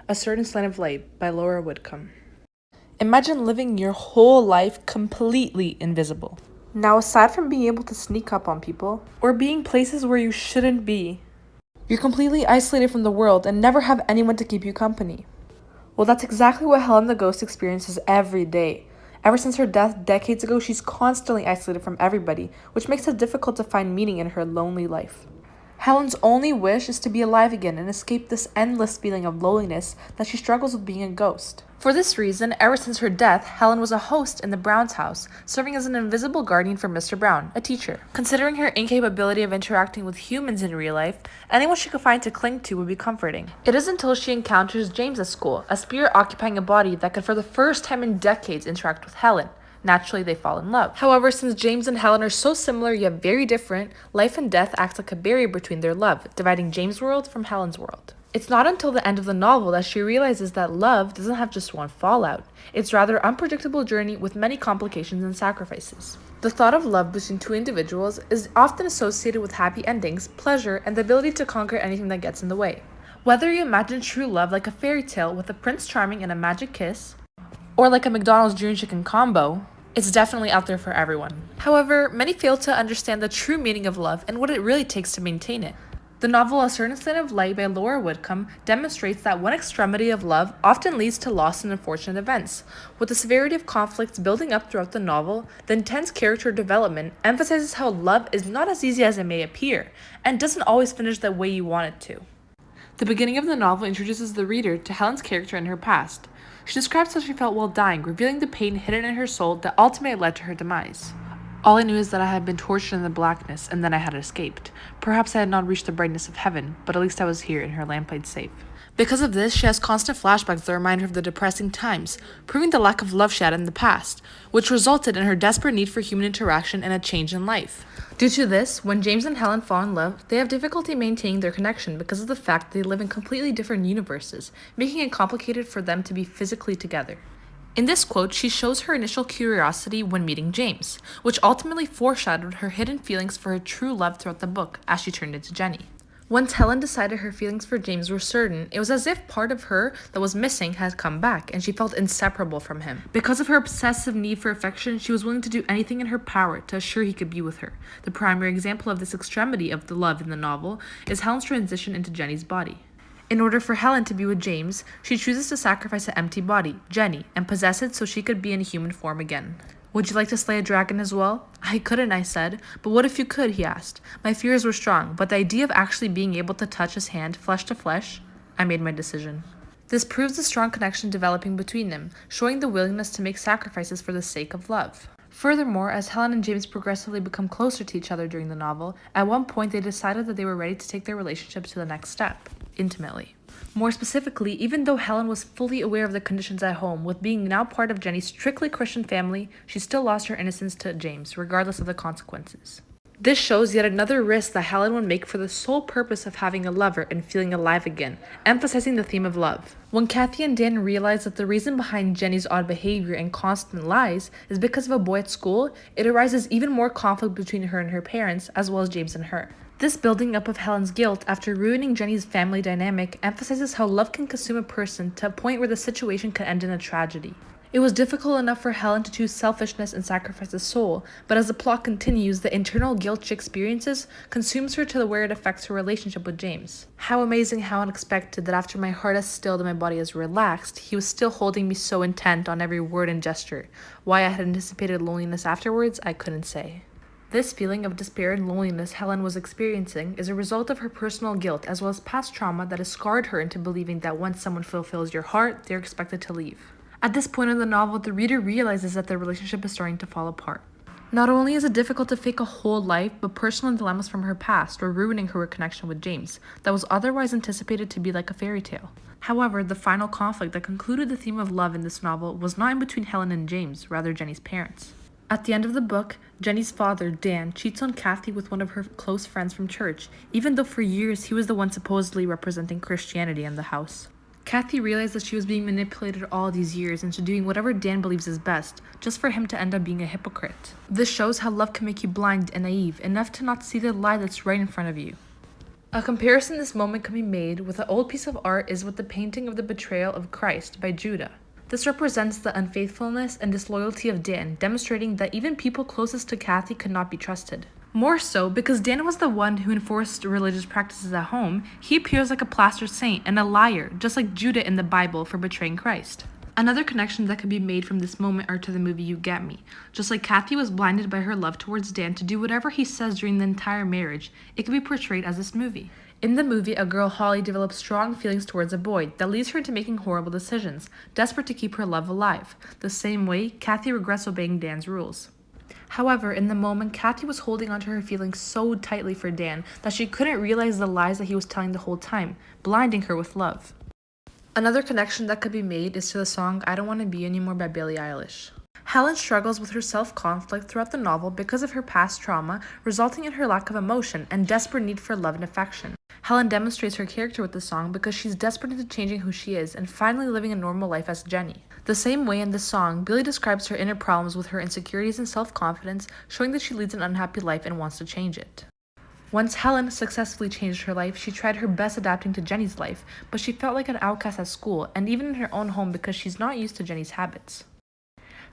A Certain Slant of Light by Laura Whitcomb. Imagine living your whole life completely invisible. Now, aside from being able to sneak up on people, or being places where you shouldn't be, you're completely isolated from the world and never have anyone to keep you company. Well, that's exactly what Helen the Ghost experiences every day. Ever since her death decades ago, she's constantly isolated from everybody, which makes it difficult to find meaning in her lonely life. Helen's only wish is to be alive again and escape this endless feeling of loneliness that she struggles with being a ghost. For this reason, ever since her death, Helen was a host in the Brown's house, serving as an invisible guardian for Mr. Brown, a teacher. Considering her incapability of interacting with humans in real life, anyone she could find to cling to would be comforting. It is until she encounters James at school, a spirit occupying a body that could for the first time in decades interact with Helen. Naturally, they fall in love. However, since James and Helen are so similar yet very different, life and death acts like a barrier between their love, dividing James' world from Helen's world. It's not until the end of the novel that she realizes that love doesn't have just one fallout. It's rather an unpredictable journey with many complications and sacrifices. The thought of love between two individuals is often associated with happy endings, pleasure, and the ability to conquer anything that gets in the way. Whether you imagine true love like a fairy tale with a Prince Charming and a magic kiss, or like a McDonald's Dream Chicken combo, it's definitely out there for everyone. However, many fail to understand the true meaning of love and what it really takes to maintain it. The novel A Certain Slant of Light by Laura Whitcomb demonstrates that one extremity of love often leads to loss and unfortunate events. With the severity of conflicts building up throughout the novel, the intense character development emphasizes how love is not as easy as it may appear, and doesn't always finish the way you want it to. The beginning of the novel introduces the reader to Helen's character and her past. She describes how she felt while dying, revealing the pain hidden in her soul that ultimately led to her demise. All I knew is that I had been tortured in the blackness, and then I had escaped. Perhaps I had not reached the brightness of heaven, but at least I was here and her lamplight safe. Because of this, she has constant flashbacks that remind her of the depressing times, proving the lack of love she had in the past, which resulted in her desperate need for human interaction and a change in life. Due to this, when James and Helen fall in love, they have difficulty maintaining their connection because of the fact they live in completely different universes, making it complicated for them to be physically together. In this quote, she shows her initial curiosity when meeting James, which ultimately foreshadowed her hidden feelings for her true love throughout the book as she turned into Jenny. Once Helen decided her feelings for James were certain, it was as if part of her that was missing had come back, and she felt inseparable from him. Because of her obsessive need for affection, she was willing to do anything in her power to assure he could be with her. The primary example of this extremity of the love in the novel is Helen's transition into Jenny's body. In order for Helen to be with James, she chooses to sacrifice an empty body, Jenny, and possess it so she could be in human form again. Would you like to slay a dragon as well? I couldn't, I said. But what if you could, he asked. My fears were strong, but the idea of actually being able to touch his hand, flesh to flesh, I made my decision. This proves the strong connection developing between them, showing the willingness to make sacrifices for the sake of love. Furthermore, as Helen and James progressively become closer to each other during the novel, at one point they decided that they were ready to take their relationship to the next step, intimately. More specifically, even though Helen was fully aware of the conditions at home, with being now part of Jenny's strictly Christian family, she still lost her innocence to James, regardless of the consequences. This shows yet another risk that Helen would make for the sole purpose of having a lover and feeling alive again, emphasizing the theme of love. When Kathy and Dan realize that the reason behind Jenny's odd behavior and constant lies is because of a boy at school, it arises even more conflict between her and her parents, as well as James and her. This building up of Helen's guilt after ruining Jenny's family dynamic emphasizes how love can consume a person to a point where the situation could end in a tragedy. It was difficult enough for Helen to choose selfishness and sacrifice a soul, but as the plot continues, the internal guilt she experiences consumes her to where it affects her relationship with James. How amazing, how unexpected that after my heart has stilled and my body has relaxed, he was still holding me so intent on every word and gesture. Why I had anticipated loneliness afterwards, I couldn't say. This feeling of despair and loneliness Helen was experiencing is a result of her personal guilt as well as past trauma that has scarred her into believing that once someone fulfills your heart, they're expected to leave. At this point in the novel, the reader realizes that their relationship is starting to fall apart. Not only is it difficult to fake a whole life, but personal dilemmas from her past were ruining her connection with James that was otherwise anticipated to be like a fairy tale. However, the final conflict that concluded the theme of love in this novel was not in between Helen and James, rather Jenny's parents. At the end of the book, Jenny's father, Dan, cheats on Kathy with one of her close friends from church, even though for years he was the one supposedly representing Christianity in the house. Kathy realized that she was being manipulated all these years into doing whatever Dan believes is best, just for him to end up being a hypocrite. This shows how love can make you blind and naive, enough to not see the lie that's right in front of you. A comparison this moment can be made with an old piece of art is with the painting of the betrayal of Christ by Judah. This represents the unfaithfulness and disloyalty of Dan, demonstrating that even people closest to Kathy could not be trusted. More so, because Dan was the one who enforced religious practices at home, he appears like a plaster saint and a liar, just like Judah in the Bible for betraying Christ. Another connection that could be made from this moment are to the movie You Get Me. Just like Kathy was blinded by her love towards Dan to do whatever he says during the entire marriage, it could be portrayed as this movie. In the movie, a girl, Holly, develops strong feelings towards a boy that leads her into making horrible decisions, desperate to keep her love alive. The same way, Kathy regrets obeying Dan's rules. However, in the moment, Kathy was holding onto her feelings so tightly for Dan that she couldn't realize the lies that he was telling the whole time, blinding her with love. Another connection that could be made is to the song I Don't Want to Be Anymore by Billie Eilish. Helen struggles with her self-conflict throughout the novel because of her past trauma, resulting in her lack of emotion and desperate need for love and affection. Helen demonstrates her character with the song because she's desperate into changing who she is and finally living a normal life as Jenny. The same way in the song, Billie describes her inner problems with her insecurities and self-confidence, showing that she leads an unhappy life and wants to change it. Once Helen successfully changed her life, she tried her best adapting to Jenny's life, but she felt like an outcast at school and even in her own home because she's not used to Jenny's habits.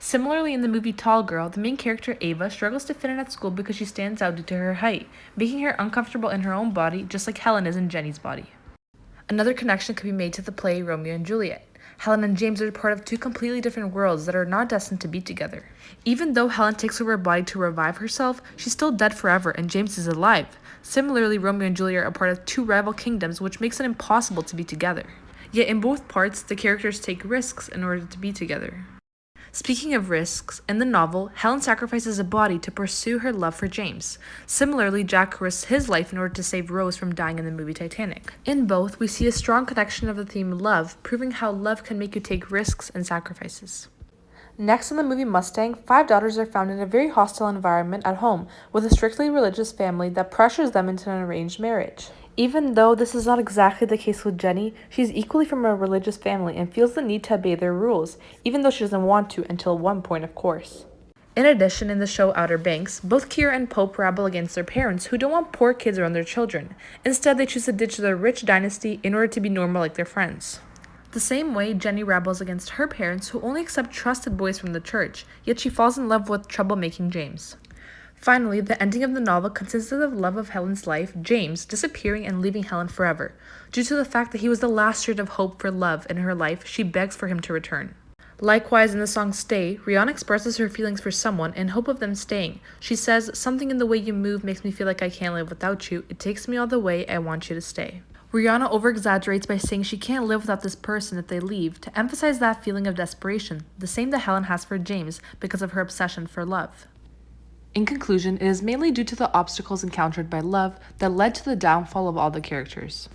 Similarly, in the movie Tall Girl, the main character Ava struggles to fit in at school because she stands out due to her height, making her uncomfortable in her own body just like Helen is in Jenny's body. Another connection could be made to the play Romeo and Juliet. Helen and James are part of two completely different worlds that are not destined to be together. Even though Helen takes over her body to revive herself, she's still dead forever and James is alive. Similarly, Romeo and Juliet are part of two rival kingdoms, which makes it impossible to be together. Yet in both parts, the characters take risks in order to be together. Speaking of risks, in the novel, Helen sacrifices a body to pursue her love for James. Similarly, Jack risks his life in order to save Rose from dying in the movie Titanic. In both, we see a strong connection of the theme love, proving how love can make you take risks and sacrifices. Next in the movie Mustang, 5 daughters are found in a very hostile environment at home with a strictly religious family that pressures them into an arranged marriage. Even though this is not exactly the case with Jenny, she's equally from a religious family and feels the need to obey their rules, even though she doesn't want to until one point, of course. In addition, in the show Outer Banks, both Kira and Pope rebel against their parents who don't want poor kids around their children. Instead, they choose to ditch their rich dynasty in order to be normal like their friends. The same way, Jenny rebels against her parents who only accept trusted boys from the church, yet she falls in love with troublemaking James. Finally, the ending of the novel consisted of the love of Helen's life, James, disappearing and leaving Helen forever. Due to the fact that he was the last shred of hope for love in her life, she begs for him to return. Likewise, in the song Stay, Rihanna expresses her feelings for someone in hope of them staying. She says, "Something in the way you move makes me feel like I can't live without you. It takes me all the way. I want you to stay." Rihanna over-exaggerates by saying she can't live without this person if they leave, to emphasize that feeling of desperation, the same that Helen has for James because of her obsession for love. In conclusion, it is mainly due to the obstacles encountered by love that led to the downfall of all the characters.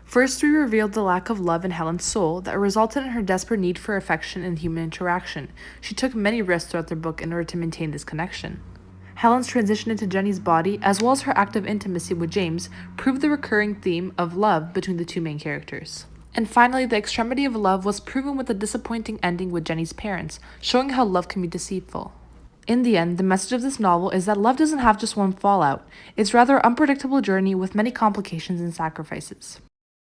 First, we revealed the lack of love in Helen's soul that resulted in her desperate need for affection and human interaction. She took many risks throughout the book in order to maintain this connection. Helen's transition into Jenny's body, as well as her active intimacy with James, proved the recurring theme of love between the two main characters. And finally, the extremity of love was proven with the disappointing ending with Jenny's parents, showing how love can be deceitful. In the end, the message of this novel is that love doesn't have just one fallout. It's rather an unpredictable journey with many complications and sacrifices.